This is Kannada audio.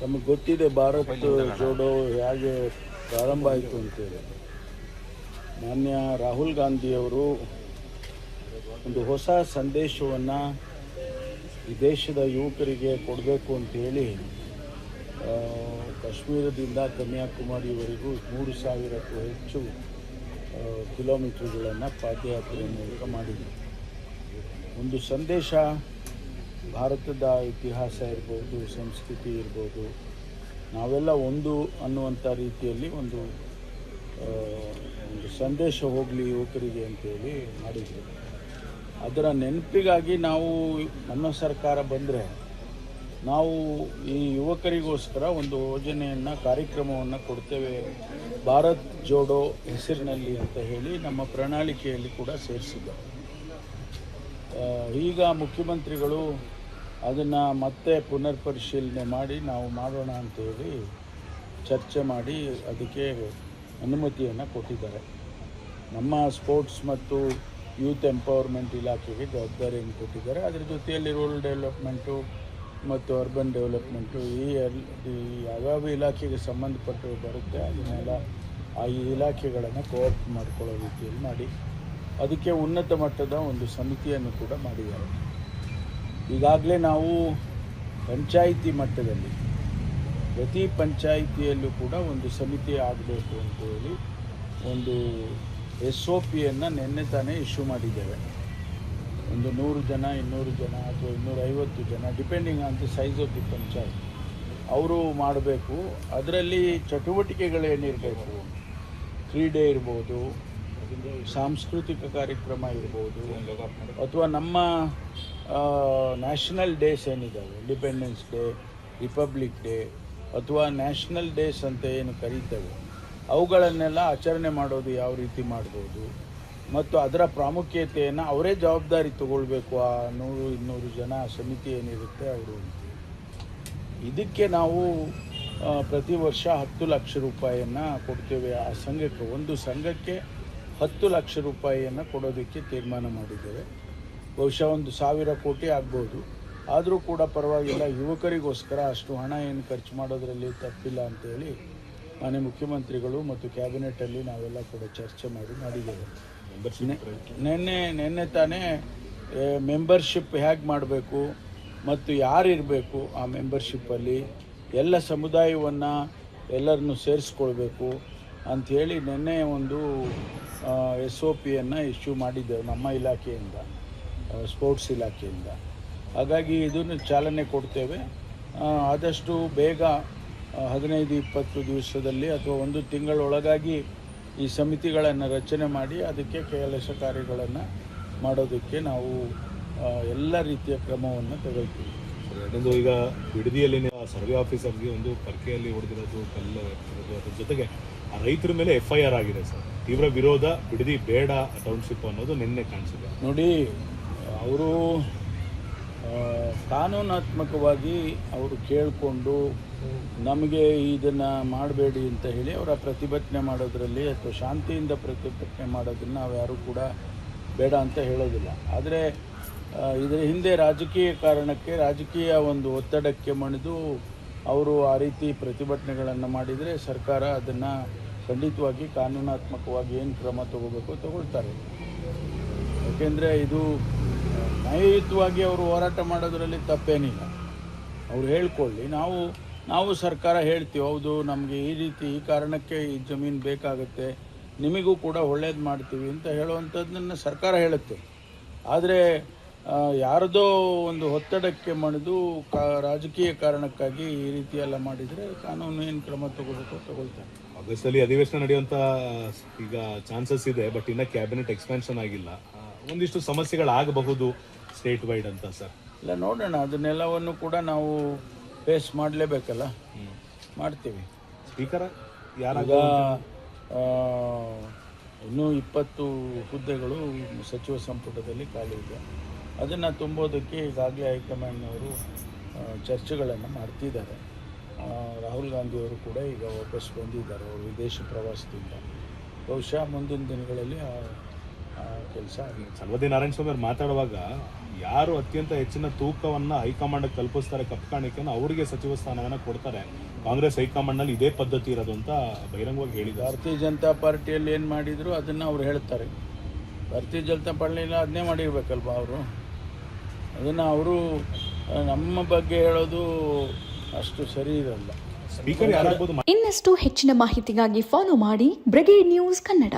ತಮಗೆ ಗೊತ್ತಿದೆ ಭಾರತ್ ಜೋಡೋ ಹೇಗೆ ಪ್ರಾರಂಭ ಆಯಿತು ಅಂತೇಳಿ. ಮಾನ್ಯ ರಾಹುಲ್ ಗಾಂಧಿಯವರು ಒಂದು ಹೊಸ ಸಂದೇಶವನ್ನು ಈ ದೇಶದ ಯುವಕರಿಗೆ ಕೊಡಬೇಕು ಅಂತೇಳಿ ಕಾಶ್ಮೀರದಿಂದ ಕನ್ಯಾಕುಮಾರಿವರೆಗೂ 3,000ಕ್ಕೂ ಹೆಚ್ಚು ಕಿಲೋಮೀಟರ್ಗಳನ್ನು ಪಾದಯಾತ್ರೆ ಮೂಲಕ ಮಾಡಿದರು. ಒಂದು ಸಂದೇಶ ಭಾರತದ ಇತಿಹಾಸ ಇರ್ಬೋದು, ಸಂಸ್ಕೃತಿ ಇರ್ಬೋದು, ನಾವೆಲ್ಲ ಒಂದು ಅನ್ನುವಂಥ ರೀತಿಯಲ್ಲಿ ಒಂದು ಸಂದೇಶ ಹೋಗಲಿ ಯುವಕರಿಗೆ ಅಂತೇಳಿ ಮಾಡಿದ್ರು. ಅದರ ನೆನಪಿಗಾಗಿ ನಾವು ನಮ್ಮ ಸರ್ಕಾರ ಬಂದರೆ ನಾವು ಈ ಯುವಕರಿಗೋಸ್ಕರ ಒಂದು ಯೋಜನೆಯನ್ನು ಕಾರ್ಯಕ್ರಮವನ್ನು ಕೊಡ್ತೇವೆ, ಭಾರತ್ ಜೋಡೋ ಹೆಸರಿನಲ್ಲಿ ಅಂತ ಹೇಳಿ ನಮ್ಮ ಪ್ರಣಾಳಿಕೆಯಲ್ಲಿ ಕೂಡ ಸೇರಿಸಿದ್ದಾರೆ. ಈಗ ಮುಖ್ಯಮಂತ್ರಿಗಳು ಅದನ್ನು ಮತ್ತೆ ಪುನರ್ ಪರಿಶೀಲನೆ ಮಾಡಿ ನಾವು ಮಾಡೋಣ ಅಂತೇಳಿ ಚರ್ಚೆ ಮಾಡಿ ಅದಕ್ಕೆ ಅನುಮತಿಯನ್ನು ಕೊಟ್ಟಿದ್ದಾರೆ. ನಮ್ಮ ಸ್ಪೋರ್ಟ್ಸ್ ಮತ್ತು ಯೂತ್ ಎಂಪವರ್ಮೆಂಟ್ ಇಲಾಖೆಗೆ ಜವಾಬ್ದಾರಿಯನ್ನು ಕೊಟ್ಟಿದ್ದಾರೆ. ಅದರ ಜೊತೆಯಲ್ಲಿ ರೂರಲ್ ಡೆವಲಪ್ಮೆಂಟು ಮತ್ತು ಅರ್ಬನ್ ಡೆವಲಪ್ಮೆಂಟು ಈ ಯಾವ್ಯಾವ ಇಲಾಖೆಗೆ ಸಂಬಂಧಪಟ್ಟು ಬರುತ್ತೆ ಅದನ್ನೆಲ್ಲ ಆ ಇಲಾಖೆಗಳನ್ನು ಕೋಆಪ್ ಮಾಡಿಕೊಳ್ಳೋ ರೀತಿಯಲ್ಲಿ ಮಾಡಿ ಅದಕ್ಕೆ ಉನ್ನತ ಮಟ್ಟದ ಒಂದು ಸಮಿತಿಯನ್ನು ಕೂಡ ಮಾಡಿದ್ದಾರೆ. ಈಗಾಗಲೇ ನಾವು ಪಂಚಾಯಿತಿ ಮಟ್ಟದಲ್ಲಿ ಪ್ರತಿ ಪಂಚಾಯಿತಿಯಲ್ಲೂ ಕೂಡ ಒಂದು ಸಮಿತಿ ಆಗಬೇಕು ಅಂತೇಳಿ ಒಂದು SOPಯನ್ನು ನಿನ್ನೆ ತಾನೇ ಇಶ್ಯೂ ಮಾಡಿದ್ದೇವೆ. ಒಂದು 100 ಜನ, 200 ಜನ ಅಥವಾ 250 ಜನ depending on the size of the panchayat ಅವರು ಮಾಡಬೇಕು. ಅದರಲ್ಲಿ ಚಟುವಟಿಕೆಗಳೇನಿರಬೇಕು, ಕ್ರೀಡೆ ಇರ್ಬೋದು, ಸಾಂಸ್ಕೃತಿಕ ಕಾರ್ಯಕ್ರಮ ಇರ್ಬೋದು, ಅಥವಾ ನಮ್ಮ ನ್ಯಾಷನಲ್ ಡೇಸ್ ಏನಿದ್ದಾವೆ, ಇಂಡಿಪೆಂಡೆನ್ಸ್ ಡೇ, ರಿಪಬ್ಲಿಕ್ ಡೇ ಅಥವಾ ನ್ಯಾಷನಲ್ ಡೇಸ್ ಅಂತ ಏನು ಕರೀತೇವೆ, ಅವುಗಳನ್ನೆಲ್ಲ ಆಚರಣೆ ಮಾಡೋದು ಯಾವ ರೀತಿ ಮಾಡ್ಬೋದು ಮತ್ತು ಅದರ ಪ್ರಾಮುಖ್ಯತೆಯನ್ನು ಅವರೇ ಜವಾಬ್ದಾರಿ ತಗೊಳ್ಬೇಕು. ಆ 100-200 ಜನ ಸಮಿತಿ ಏನಿರುತ್ತೆ ಅವರು. ಇದಕ್ಕೆ ನಾವು ಪ್ರತಿ ವರ್ಷ 10 ಲಕ್ಷ ರೂಪಾಯಿಯನ್ನು ಕೊಡ್ತೇವೆ ಆ ಸಂಘಕ್ಕೆ. ಒಂದು ಸಂಘಕ್ಕೆ 10 ಲಕ್ಷ ರೂಪಾಯಿಯನ್ನು ಕೊಡೋದಕ್ಕೆ ತೀರ್ಮಾನ ಮಾಡಿದ್ದೇವೆ. ಬಹುಶಃ 1,000 ಕೋಟಿ ಆಗ್ಬೋದು, ಆದರೂ ಕೂಡ ಪರವಾಗಿಲ್ಲ. ಯುವಕರಿಗೋಸ್ಕರ ಅಷ್ಟು ಹಣ ಏನು ಖರ್ಚು ಮಾಡೋದರಲ್ಲಿ ತಪ್ಪಿಲ್ಲ ಅಂತೇಳಿ ಮಾನ್ಯ ಮುಖ್ಯಮಂತ್ರಿಗಳು ಮತ್ತು ಕ್ಯಾಬಿನೆಟಲ್ಲಿ ನಾವೆಲ್ಲ ಕೂಡ ಚರ್ಚೆ ಮಾಡಿದ್ದೇವೆ. ನಿನ್ನೆ ತಾನೇ ಮೆಂಬರ್ಶಿಪ್ ಹೇಗೆ ಮಾಡಬೇಕು ಮತ್ತು ಯಾರು ಇರಬೇಕು ಆ ಮೆಂಬರ್ಶಿಪ್ಪಲ್ಲಿ, ಎಲ್ಲ ಸಮುದಾಯವನ್ನು ಎಲ್ಲರನ್ನು ಸೇರಿಸ್ಕೊಳ್ಬೇಕು ಅಂಥೇಳಿ ನಿನ್ನೆ ಒಂದು SOPಯನ್ನು ಇಶ್ಯೂ ಮಾಡಿದ್ದೆವು ನಮ್ಮ ಇಲಾಖೆಯಿಂದ, ಸ್ಪೋರ್ಟ್ಸ್ ಇಲಾಖೆಯಿಂದ. ಹಾಗಾಗಿ ಇದನ್ನು ಚಾಲನೆ ಕೊಡ್ತೇವೆ. ಆದಷ್ಟು ಬೇಗ 15-20 ದಿವಸದಲ್ಲಿ ಅಥವಾ 1 ತಿಂಗಳೊಳಗಾಗಿ ಈ ಸಮಿತಿಗಳನ್ನು ರಚನೆ ಮಾಡಿ ಅದಕ್ಕೆ ಕೆಲಸ ಕಾರ್ಯಗಳನ್ನು ಮಾಡೋದಕ್ಕೆ ನಾವು ಎಲ್ಲ ರೀತಿಯ ಕ್ರಮವನ್ನು ತಗೊಳ್ತೀವಿ. ಅದೊಂದು ಈಗ ಬಿಡದಿಯಲ್ಲಿ ಸರ್ವೆ ಆಫೀಸರ್ಗೆ ಒಂದು ಪರ್ಕೆಯಲ್ಲಿ ಹೊಡೆದಿರೋದು, ಕಲ್ಲು ಅದ್ರ ಜೊತೆಗೆ ಆ ರೈತರ ಮೇಲೆ FIR ಆಗಿದೆ ಸರ್. ತೀವ್ರ ವಿರೋಧ, ಬಿಡದಿ ಬೇಡ ಟೌನ್ಶಿಪ್ ಅನ್ನೋದು ನಿನ್ನೆ ಕಾಣಿಸಿದೆ. ನೋಡಿ, ಅವರು ಕಾನೂನಾತ್ಮಕವಾಗಿ ಅವರು ಕೇಳಿಕೊಂಡು ನಮಗೆ ಇದನ್ನು ಮಾಡಬೇಡಿ ಅಂತ ಹೇಳಿ ಅವರ ಪ್ರತಿಭಟನೆ ಮಾಡೋದರಲ್ಲಿ ಅಥವಾ ಶಾಂತಿಯಿಂದ ಪ್ರತಿಭಟನೆ ಮಾಡೋದನ್ನು ನಾವು ಯಾರೂ ಕೂಡ ಬೇಡ ಅಂತ ಹೇಳೋದಿಲ್ಲ. ಆದರೆ ಇದರ ಹಿಂದೆ ರಾಜಕೀಯ ಕಾರಣಕ್ಕೆ, ರಾಜಕೀಯ ಒಂದು ಒತ್ತಡಕ್ಕೆ ಮಣಿದು ಅವರು ಆ ರೀತಿ ಪ್ರತಿಭಟನೆಗಳನ್ನು ಮಾಡಿದರೆ ಸರ್ಕಾರ ಅದನ್ನು ಖಂಡಿತವಾಗಿ ಕಾನೂನಾತ್ಮಕವಾಗಿ ಏನು ಕ್ರಮ ತಗೋಬೇಕು ತಗೊಳ್ತಾರೆ. ಯಾಕೆಂದರೆ ಇದು ನ್ಯಾಯಯುತವಾಗಿ ಅವರು ಹೋರಾಟ ಮಾಡೋದರಲ್ಲಿ ತಪ್ಪೇನಿಲ್ಲ. ಅವರು ಹೇಳ್ಕೊಳ್ಳಿ, ನಾವು ಸರ್ಕಾರ ಹೇಳ್ತೀವಿ, ಹೌದು ನಮಗೆ ಈ ರೀತಿ ಈ ಕಾರಣಕ್ಕೆ ಈ ಜಮೀನು ಬೇಕಾಗುತ್ತೆ, ನಿಮಗೂ ಕೂಡ ಒಳ್ಳೇದು ಮಾಡ್ತೀವಿ ಅಂತ ಹೇಳುವಂಥದ್ದನ್ನು ಸರ್ಕಾರ ಹೇಳುತ್ತೆ. ಆದರೆ ಯಾರದೋ ಒಂದು ಒತ್ತಡಕ್ಕೆ ಮಣಿದು ರಾಜಕೀಯ ಕಾರಣಕ್ಕಾಗಿ ಈ ರೀತಿ ಎಲ್ಲ ಮಾಡಿದರೆ ಕಾನೂನು ಏನು ಕ್ರಮ ತಗೋಬೇಕು ತಗೊಳ್ತಾರೆ. ಆಗಸ್ಟಲ್ಲಿ ಅಧಿವೇಶನ ನಡೆಯುವಂಥ ಈಗ ಚಾನ್ಸಸ್ ಇದೆ, ಬಟ್ ಇನ್ನು ಕ್ಯಾಬಿನೆಟ್ ಎಕ್ಸ್ಪ್ಯಾನ್ಷನ್ ಆಗಿಲ್ಲ. ಒಂದಿಷ್ಟು ಸಮಸ್ಯೆಗಳಾಗಬಹುದು ಸ್ಟೇಟ್ ವೈಡ್ ಅಂತ ಸರ್. ಇಲ್ಲ, ನೋಡೋಣ. ಅದನ್ನೆಲ್ಲವನ್ನು ಕೂಡ ನಾವು ಫೇಸ್ ಮಾಡಲೇಬೇಕಲ್ಲ, ಮಾಡ್ತೀವಿ. ಸ್ಪೀಕರ್ ಯಾರಾಗ ಇನ್ನೂ 20 ಹುದ್ದೆಗಳು ಸಚಿವ ಸಂಪುಟದಲ್ಲಿ ಖಾಲಿ ಇದೆ. ಅದನ್ನು ತುಂಬೋದಕ್ಕೆ ಈಗಾಗಲೇ ಹೈಕಮಾಂಡ್ನವರು ಚರ್ಚೆಗಳನ್ನು ಮಾಡ್ತಿದ್ದಾರೆ. ರಾಹುಲ್ ಗಾಂಧಿಯವರು ಕೂಡ ಈಗ ವಾಪಸ್ ಬಂದಿದ್ದಾರೆ ಅವರು ವಿದೇಶ ಪ್ರವಾಸದಿಂದ. ಬಹುಶಃ ಮುಂದಿನ ದಿನಗಳಲ್ಲಿ ಕೆಲಸ. ಸಲ್ವದಿ ನಾರಾಯಣ ಸ್ವಾಮಿ ಅವರು ಮಾತಾಡುವಾಗ ಯಾರು ಅತ್ಯಂತ ಹೆಚ್ಚಿನ ತೂಕವನ್ನು ಹೈಕಮಾಂಡ್ ಕಲ್ಪಿಸ್ತಾರೆ ಕಪ್ಪು ಕಾಣಿಕೆಯನ್ನು ಅವರಿಗೆ ಸಚಿವ ಸ್ಥಾನವನ್ನು ಕೊಡ್ತಾರೆ. ಕಾಂಗ್ರೆಸ್ ಹೈಕಮಾಂಡ್ನಲ್ಲಿ ಇದೇ ಪದ್ಧತಿ ಇರೋದು ಅಂತ ಬಹಿರಂಗವಾಗಿ ಹೇಳಿದ್ದಾರೆ. ಭಾರತೀಯ ಜನತಾ ಪಾರ್ಟಿಯಲ್ಲಿ ಏನು ಮಾಡಿದ್ರು ಅದನ್ನು ಅವ್ರು ಹೇಳ್ತಾರೆ. ಭಾರತೀಯ ಜನತಾ ಪಾರ್ಟಿಯಲ್ಲಿ ಅದನ್ನೇ ಮಾಡಿರ್ಬೇಕಲ್ವ ಅವರು. ಅದನ್ನು ಅವರು ನಮ್ಮ ಬಗ್ಗೆ ಹೇಳೋದು ಅಷ್ಟು ಸರಿ ಇರಲ್ಲ. ಸ್ಪೀಕರ್ ಯಾರಾಗ್ಬೋದು? ಇನ್ನಷ್ಟು ಹೆಚ್ಚಿನ ಮಾಹಿತಿಗಾಗಿ ಫಾಲೋ ಮಾಡಿ ಬ್ರಿಗೇಡ್ ನ್ಯೂಸ್ ಕನ್ನಡ.